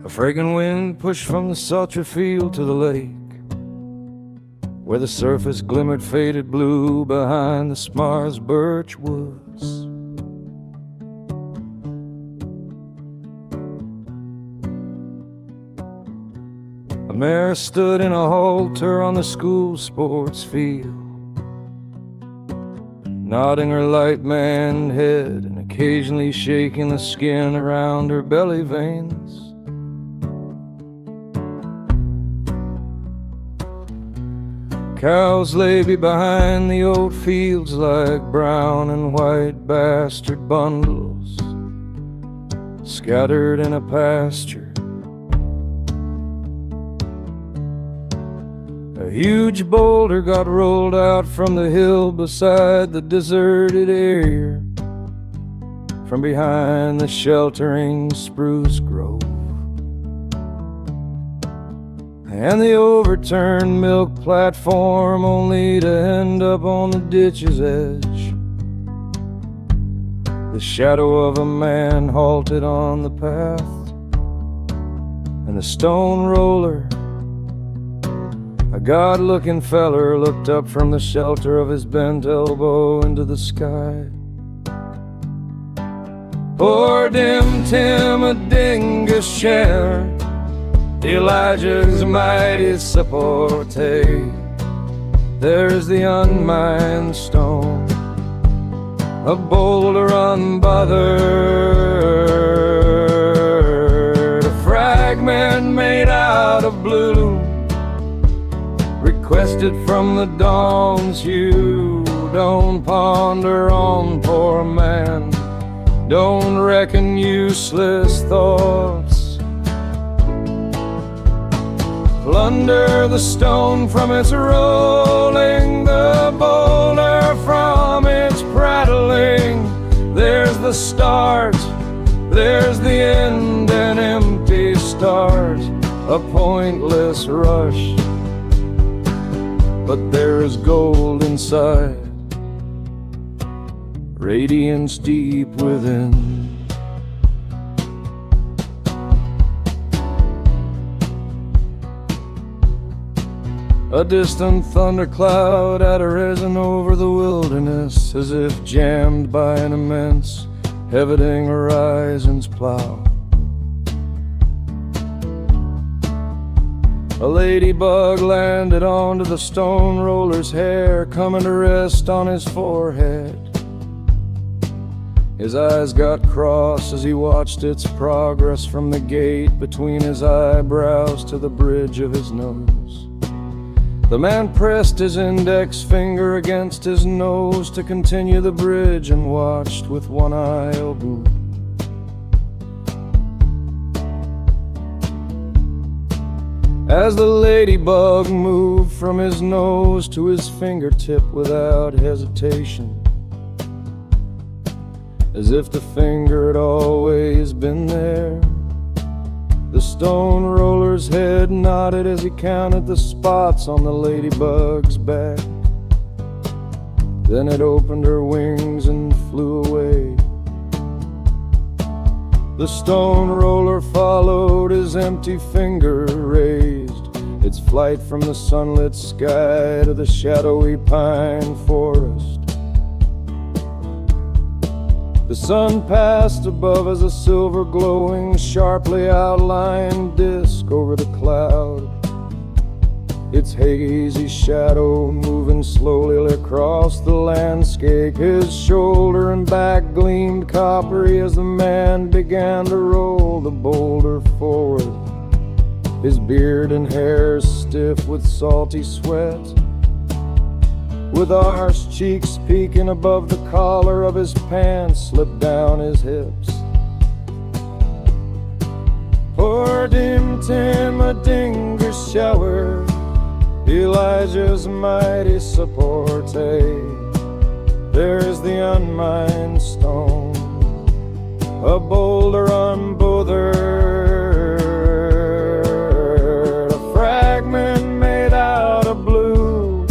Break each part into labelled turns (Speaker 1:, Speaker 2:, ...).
Speaker 1: A fragrant wind pushed from the sultry field to the lake, where the surface glimmered faded blue behind the Smars birch woods. A mare stood in a halter on the school sports field, nodding her light maned head and occasionally shaking the skin around her belly veins. Cows lay behind the oat fields like brown and white bastard bundles scattered in a pasture. A huge boulder got rolled out from the hill beside the deserted area, from behind the sheltering spruce grove. And the overturned milk platform only to end up on the ditch's edge. The shadow of a man halted on the path, and the stone roller, a God-looking feller, looked up from the shelter of his bent elbow into the sky. Poor dim Tim, a dingus share, Elijah's mighty support. There's the unmined stone, a boulder unbothered, a fragment made out of blue, requested from the dawn's hue. Don't ponder on poor man, don't reckon useless thoughts. Plunder the stone from its rolling, the boulder from its prattling. There's the start, there's the end, an empty start, a pointless rush. But there is gold inside, radiance deep within. A distant thundercloud had arisen over the wilderness, as if jammed by an immense, heavening horizon's plow. A ladybug landed onto the stone roller's hair, coming to rest on his forehead. His eyes got crossed as he watched its progress from the gate between his eyebrows to the bridge of his nose. The man pressed his index finger against his nose to continue the bridge and watched with one eye open. As the ladybug moved from his nose to his fingertip without hesitation, as if the finger had always been there. The stone roller's head nodded as he counted the spots on the ladybug's back. Then it opened her wings and flew away. The stone roller followed his empty finger raised, its flight from the sunlit sky to the shadowy pine forest. The sun passed above as a silver glowing, sharply outlined disk over the cloud, its hazy shadow moving slowly across the landscape. His shoulder and back gleamed coppery as the man began to roll the boulder forward, his beard and hair stiff with salty sweat, with arched cheeks peeking above the collar of his pants slipped down his hips. Poor dim Tim, a dingus shower, Elijah's mighty support. There's the unmined stone, a boulder unbothered, a fragment made out of blue,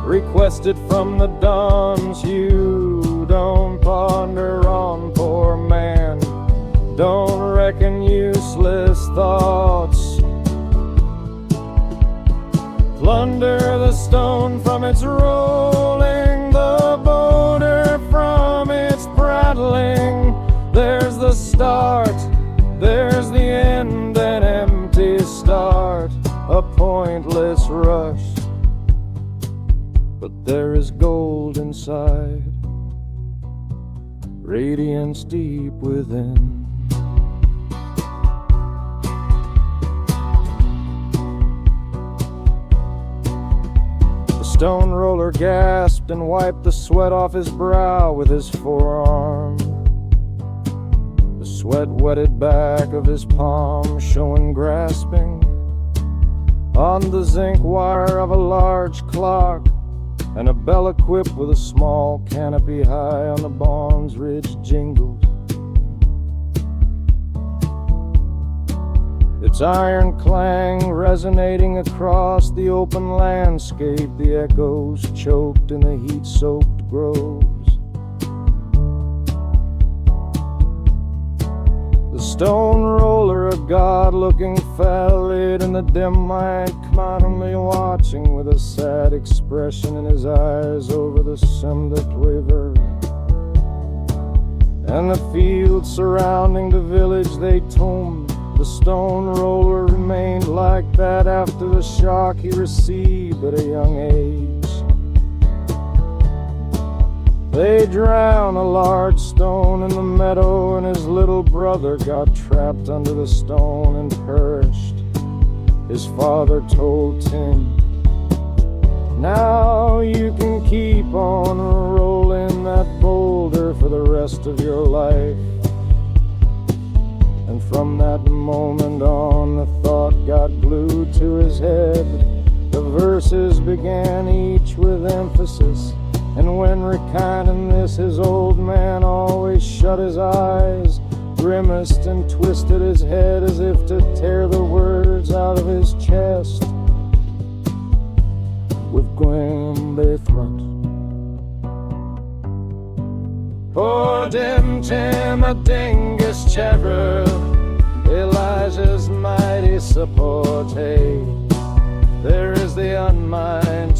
Speaker 1: requested from the dawn's hue. Don't ponder on poor man, don't reckon useless thoughts. Plunder the stone from its rolling, the boulder from its prattling. There's the start, there's the end, an empty start, a pointless rush. But there is gold inside, radiance deep within. The stone roller gasped and wiped the sweat off his brow with his forearm. The sweat wetted back of his palm, showing grasping on the zinc wire of a large clock, and a bell equipped with a small canopy high on the Bonds Ridge jingled. Its iron clang resonating across the open landscape, the echoes choked in the heat-soaked groves. The stone roller, a God-looking fellid in the dim light, calmly watching with a sad expression in his eyes over the Semdet River and the fields surrounding the village they tombed. The stone roller remained like that after the shock he received at a young age. They drowned a large stone in the meadow, and his little brother got trapped under the stone and perished. His father told Tim, "Now you can keep on rolling that boulder for the rest of your life." And from that moment on, the thought got glued to his head. The verses began each with emphasis, and when recounting this, his old man always shut his eyes, grimaced and twisted his head as if to tear the words out of his chest with grim throat. Poor dim Tim, a dingus cherub, Elijah's mighty support. Hey, there is the unmined